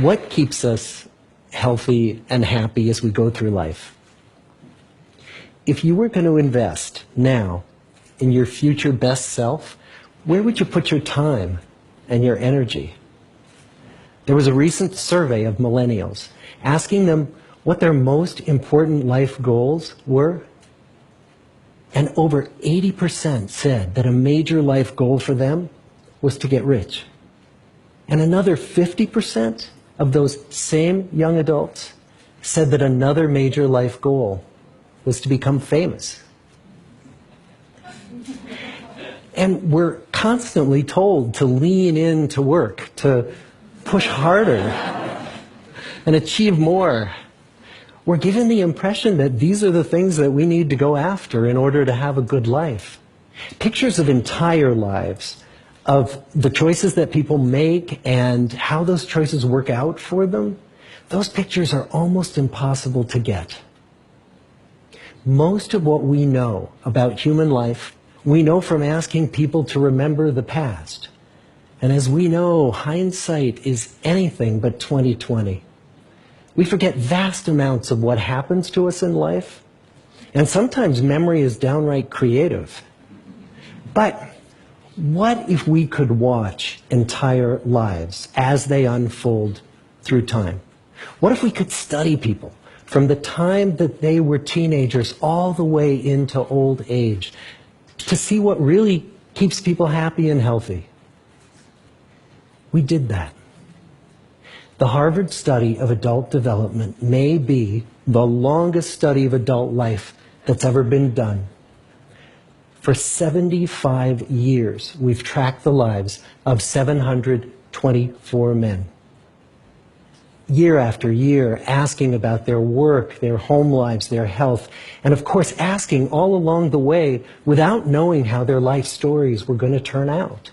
What keeps us healthy and happy as we go through life? If you were going to invest now in your future best self, where would you put your time and your energy? There was a recent survey of millennials asking them what their most important life goals were. And over 80% said that a major life goal for them was to get rich. And another 50% of those same young adults said that another major life goal was to become famous. And we're constantly told to lean into work, to push harder and achieve more. We're given the impression that these are the things that we need to go after in order to have a good life. Pictures of entire lives, of the choices that people make and how those choices work out for them, those pictures are almost impossible to get. Most of what we know about human life, we know from asking people to remember the past. And as we know, hindsight is anything but 20/20. We forget vast amounts of what happens to us in life, and sometimes memory is downright creative. But what if we could watch entire lives as they unfold through time? What if we could study people from the time that they were teenagers all the way into old age to see what really keeps people happy and healthy? We did that. The Harvard study of adult development may be the longest study of adult life that's ever been done. For 75 years, we've tracked the lives of 724 men. Year after year, asking about their work, their home lives, their health, and of course asking all along the way without knowing how their life stories were going to turn out.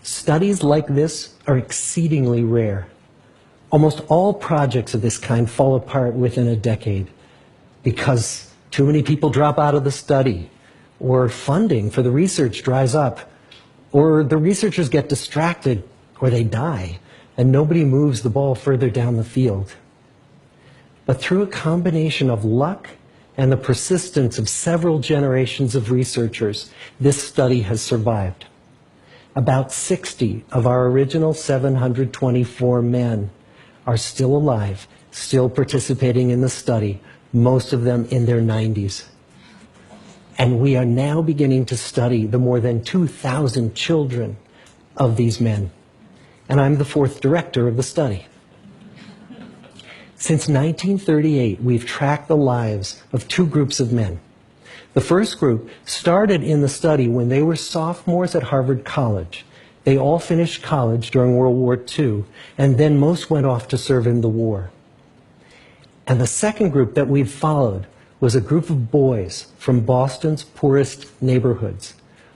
Studies like this are exceedingly rare. Almost all projects of this kind fall apart within a decade because too many people drop out of the study, or funding for the research dries up, or the researchers get distracted, or they die, and nobody moves the ball further down the field. But through a combination of luck and the persistence of several generations of researchers, this study has survived. About 60 of our original 724 men are still alive, still participating in the study, most of them in their 90s. And we are now beginning to study the more than 2,000 children of these men. And I'm the fourth director of the study. Since 1938, we've tracked the lives of two groups of men. The first group started in the study when they were sophomores at Harvard College. They all finished college during World War II, and then most went off to serve in the war. And the second group that we've followed was a group of boys from Boston's poorest neighborhoods.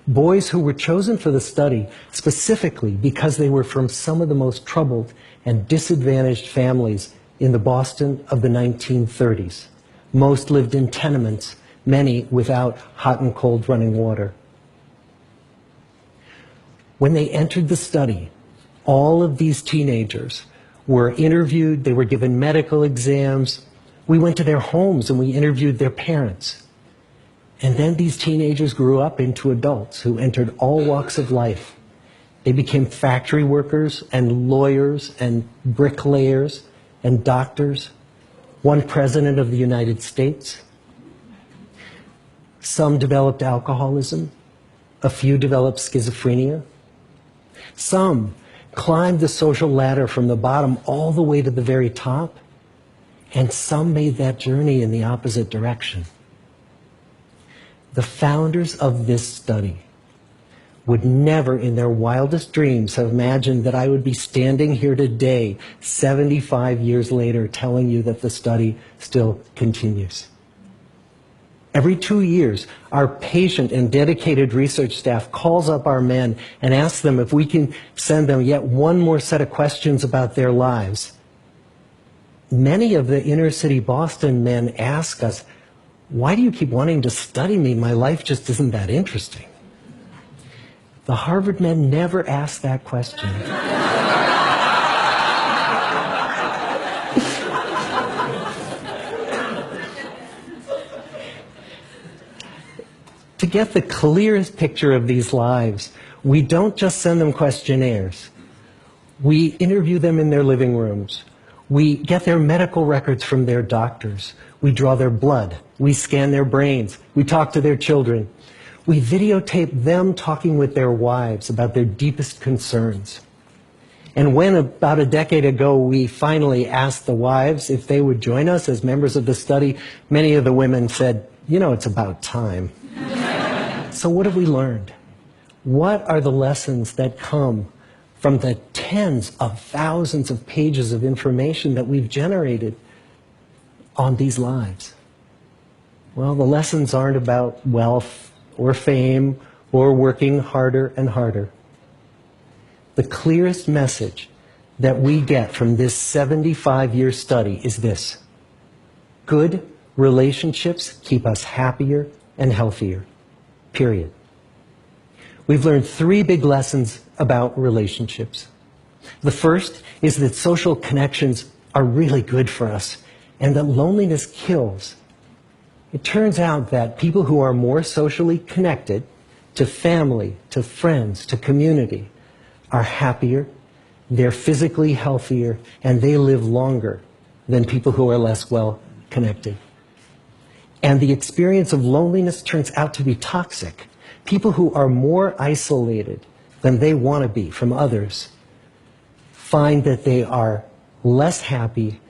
Boys who were chosen for the study specifically because they were from some of the most troubled and disadvantaged families in the Boston of the 1930s. Most lived in tenements, many without hot and cold running water. When they entered the study, all of these teenagers were interviewed, they were given medical exams. We went to their homes and we interviewed their parents. And then these teenagers grew up into adults who entered all walks of life. They became factory workers and lawyers and bricklayers and doctors, one president of the United States. Some developed alcoholism, a few developed schizophrenia. Some climbed the social ladder from the bottom all the way to the very top, and some made that journey in the opposite direction. The founders of this study would never in their wildest dreams have imagined that I would be standing here today, 75 years later, telling you that the study still continues. Every 2 years, our patient and dedicated research staff calls up our men and asks them if we can send them yet one more set of questions about their lives. Many of the inner city Boston men ask us, "Why do you keep wanting to study me? My life just isn't that interesting." The Harvard men never asked that question. get the clearest picture of these lives, we don't just send them questionnaires. We interview them in their living rooms. We get their medical records from their doctors. We draw their blood. We scan their brains. We talk to their children. We videotape them talking with their wives about their deepest concerns. And when about a decade ago we finally asked the wives if they would join us as members of the study, many of the women said, you know, it's about time. So what have we learned? What are the lessons that come from the tens of thousands of pages of information that we've generated on these lives? Well, the lessons aren't about wealth or fame or working harder and harder. The clearest message that we get from this 75-year study is this: good relationships keep us happier and healthier, period. We've learned 3 big lessons about relationships. The first is that social connections are really good for us and that loneliness kills. It turns out that people who are more socially connected to family, to friends, to community are happier, they're physically healthier, and they live longer than people who are less well connected. And the experience of loneliness turns out to be toxic. People who are more isolated than they want to be from others find that they are less happy,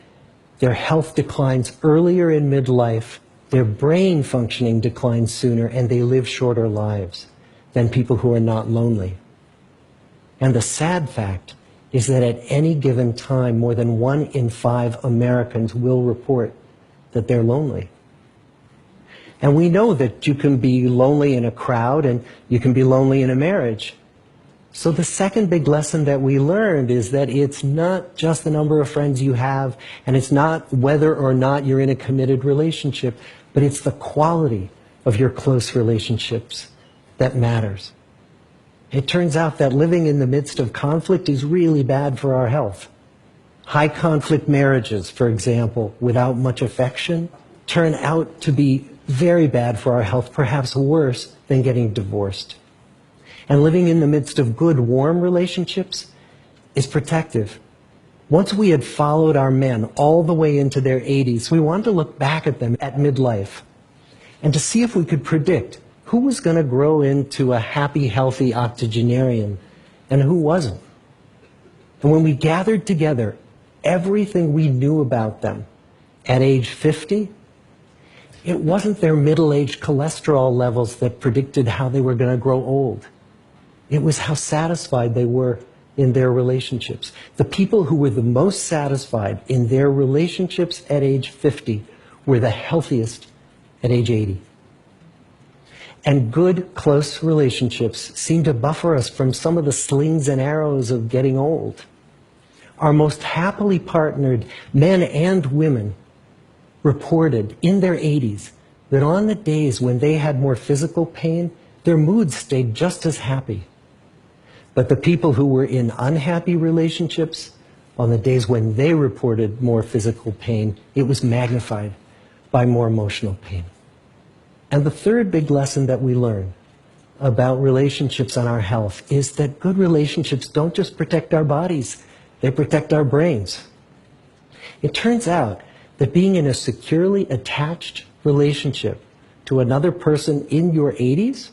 their health declines earlier in midlife, their brain functioning declines sooner, and they live shorter lives than people who are not lonely. And the sad fact is that at any given time, more than 1 in 5 Americans will report that they're lonely. And we know that you can be lonely in a crowd and you can be lonely in a marriage. So the second big lesson that we learned is that it's not just the number of friends you have, and it's not whether or not you're in a committed relationship, but it's the quality of your close relationships that matters. It turns out that living in the midst of conflict is really bad for our health. High conflict marriages, for example, without much affection, turn out to be very bad for our health, perhaps worse than getting divorced. And living in the midst of good, warm relationships is protective. Once we had followed our men all the way into their 80s, we wanted to look back at them at midlife and to see if we could predict who was going to grow into a happy, healthy octogenarian and who wasn't. And when we gathered together everything we knew about them at age 50, it wasn't their middle-aged cholesterol levels that predicted how they were going to grow old. It was how satisfied they were in their relationships. The people who were the most satisfied in their relationships at age 50 were the healthiest at age 80. And good, close relationships seem to buffer us from some of the slings and arrows of getting old. Our most happily partnered men and women reported in their 80s that on the days when they had more physical pain, their moods stayed just as happy. But the people who were in unhappy relationships, on the days when they reported more physical pain, it was magnified by more emotional pain. And the third big lesson that we learn about relationships and our health is that good relationships don't just protect our bodies, they protect our brains. It turns out that being in a securely attached relationship to another person in your 80s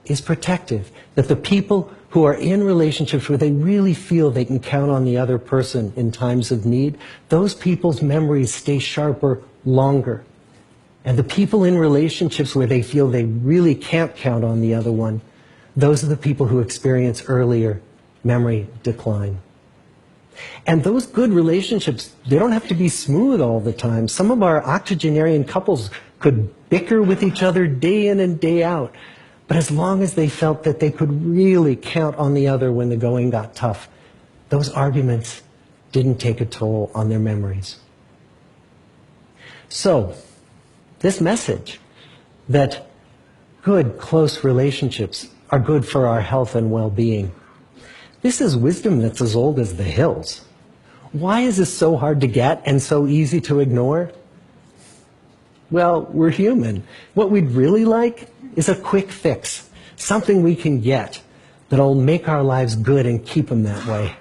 is protective. That the people who are in relationships where they really feel they can count on the other person in times of need, those people's memories stay sharper longer. And the people in relationships where they feel they really can't count on the other one, those are the people who experience earlier memory decline. And those good relationships, they don't have to be smooth all the time. Some of our octogenarian couples could bicker with each other day in and day out. But as long as they felt that they could really count on the other when the going got tough, those arguments didn't take a toll on their memories. So, this message that good, close relationships are good for our health and well-being, this is wisdom that's as old as the hills. Why is this so hard to get and so easy to ignore? Well, we're human. What we'd really like is a quick fix, something we can get that'll make our lives good and keep them that way.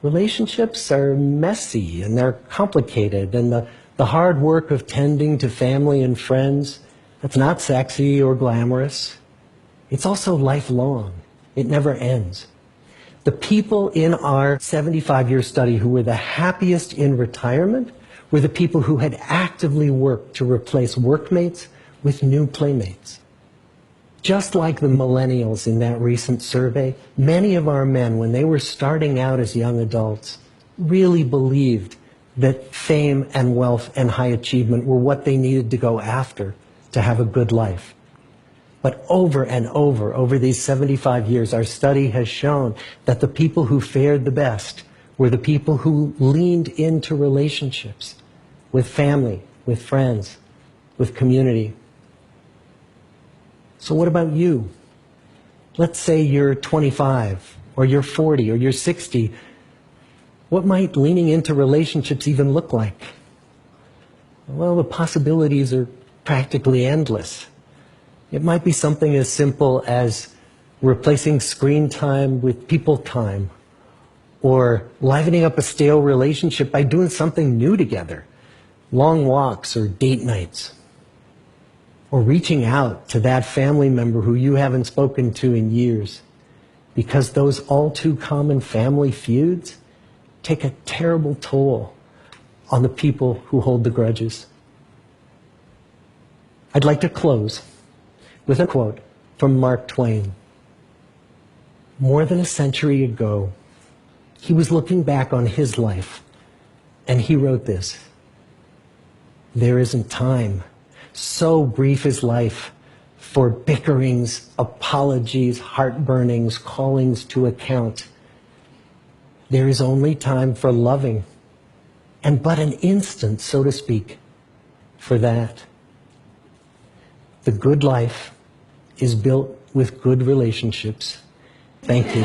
Relationships are messy and they're complicated, and the hard work of tending to family and friends, that's not sexy or glamorous. It's also lifelong. It never ends. The people in our 75-year study who were the happiest in retirement were the people who had actively worked to replace workmates with new playmates. Just like the millennials in that recent survey, many of our men, when they were starting out as young adults, really believed that fame and wealth and high achievement were what they needed to go after to have a good life. But over and over these 75 years, our study has shown that the people who fared the best were the people who leaned into relationships with family, with friends, with community. So what about you? Let's say you're 25, or you're 40, or you're 60. What might leaning into relationships even look like? Well, the possibilities are practically endless. It might be something as simple as replacing screen time with people time, or livening up a stale relationship by doing something new together, long walks or date nights, or reaching out to that family member who you haven't spoken to in years, because those all too common family feuds take a terrible toll on the people who hold the grudges. I'd like to close with a quote from Mark Twain. More than a century ago, he was looking back on his life, and he wrote this: "There isn't time, so brief is life, for bickerings, apologies, heartburnings, callings to account. There is only time for loving, and but an instant, so to speak, for that." The good life is built with good relationships. Thank you.